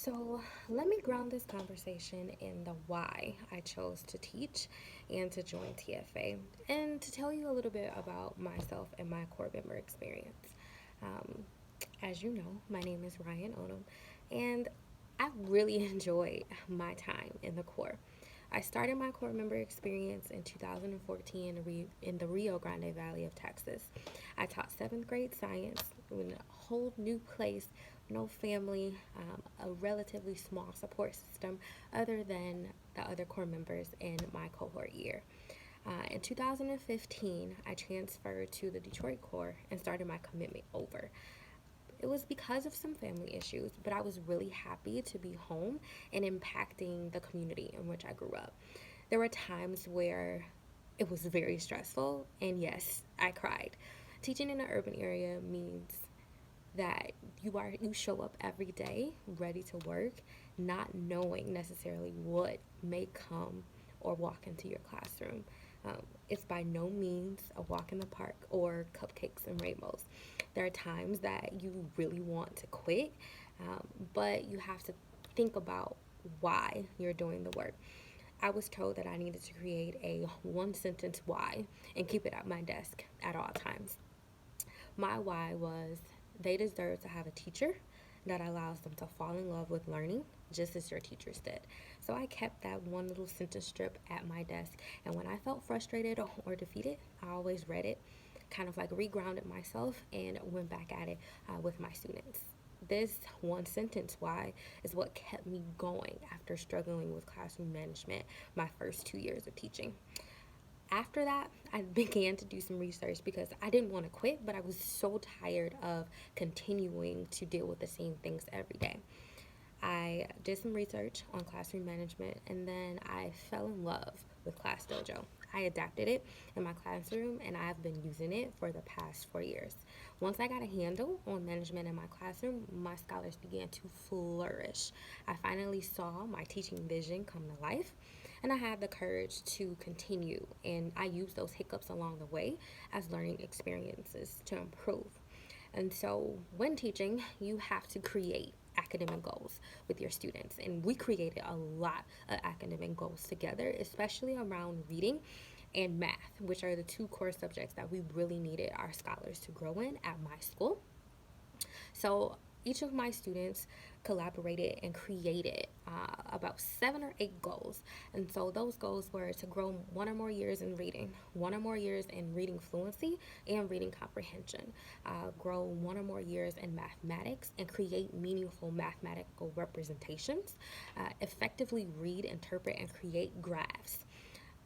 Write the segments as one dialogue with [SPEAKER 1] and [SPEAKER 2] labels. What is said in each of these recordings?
[SPEAKER 1] So, let me ground this conversation in the why I chose to teach and to join TFA, and to tell you a little bit about myself and my core member experience. Um, as you know, my name is Ryan Odom, and I really enjoyed my time in the core. I started my core member experience in 2014 in the Rio Grande Valley of Texas. I taught seventh grade science in a whole new place, no family, a relatively small support system other than the other core members in my cohort year. In 2015, I transferred to the Detroit Core and started my commitment over. It was because of some family issues, but I was really happy to be home and impacting the community in which I grew up. There were times where it was very stressful, and yes, I cried. Teaching in an urban area means that you show up every day ready to work, not knowing necessarily what may come or walk into your classroom. It's by no means a walk in the park or cupcakes and rainbows. There are times that you really want to quit, but you have to think about why you're doing the work. I was told that I needed to create a one sentence why and keep it at my desk at all times. My why was they deserve to have a teacher that allows them to fall in love with learning just as your teachers did. So I kept that one little sentence strip at my desk, and when I felt frustrated or defeated, I always read it, kind of like regrounded myself, and went back at it with my students. This one sentence why is what kept me going after struggling with classroom management my first 2 years of teaching. After that, I began to do some research because I didn't want to quit, but I was so tired of continuing to deal with the same things every day. I did some research on classroom management, and then I fell in love with Class Dojo. I adapted it in my classroom, and I've been using it for the past 4 years. Once I got a handle on management in my classroom, my scholars began to flourish. I finally saw my teaching vision come to life, and I had the courage to continue, and I used those hiccups along the way as learning experiences to improve. And so, when teaching, you have to create academic goals with your students. And we created a lot of academic goals together, especially around reading and math, which are the two core subjects that we really needed our scholars to grow in at my school. So each of my students collaborated and created about 7 or 8 goals. And so those goals were to grow 1 or more years in reading, 1 or more years in reading fluency and reading comprehension, grow 1 or more years in mathematics, and create meaningful mathematical representations, effectively read, interpret, and create graphs,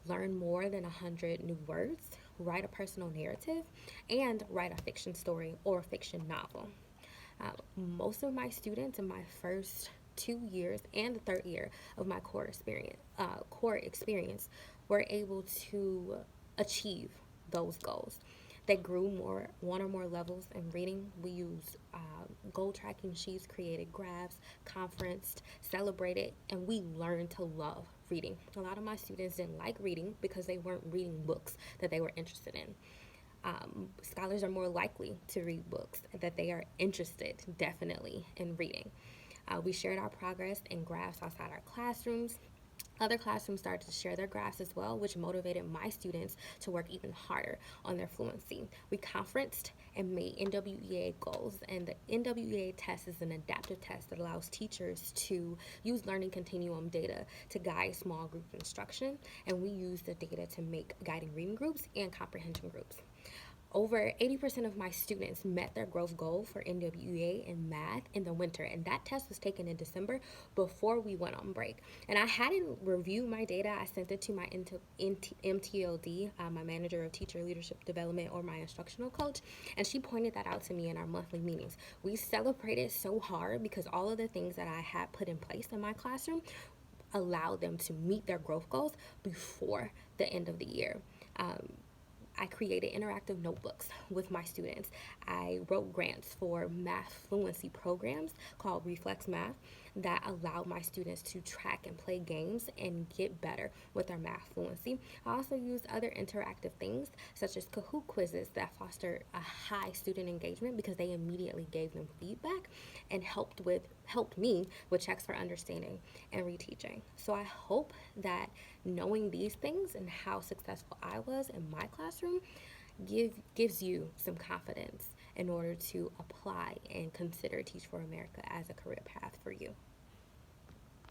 [SPEAKER 1] learn more than 100 new words, write a personal narrative, and write a fiction story or fiction novel. Most of my students in my first 2 years and the third year of my core experience were able to achieve those goals. They grew 1 or more levels in reading. We used goal tracking sheets, created graphs, conferenced, celebrated, and we learned to love reading. A lot of my students didn't like reading because they weren't reading books that they were interested in. Scholars are more likely to read books that they are interested, definitely, in reading. We shared our progress in graphs outside our classrooms. Other classrooms started to share their graphs as well, which motivated my students to work even harder on their fluency. We conferenced and made NWEA goals, and the NWEA test is an adaptive test that allows teachers to use learning continuum data to guide small group instruction, and we use the data to make guiding reading groups and comprehension groups. Over 80% of my students met their growth goal for NWEA in math in the winter, and that test was taken in December before we went on break. And I hadn't reviewed my data. I sent it to my MTLD, my manager of teacher leadership development, or my instructional coach, and she pointed that out to me in our monthly meetings. We celebrated so hard because all of the things that I had put in place in my classroom allowed them to meet their growth goals before the end of the year. I created interactive notebooks with my students. I wrote grants for math fluency programs called Reflex Math that allowed my students to track and play games and get better with their math fluency. I also used other interactive things such as Kahoot quizzes that foster a high student engagement because they immediately gave them feedback, and helped me with checks for understanding and reteaching. So I hope that knowing these things and how successful I was in my classroom gives you some confidence in order to apply and consider Teach for America as a career path for you.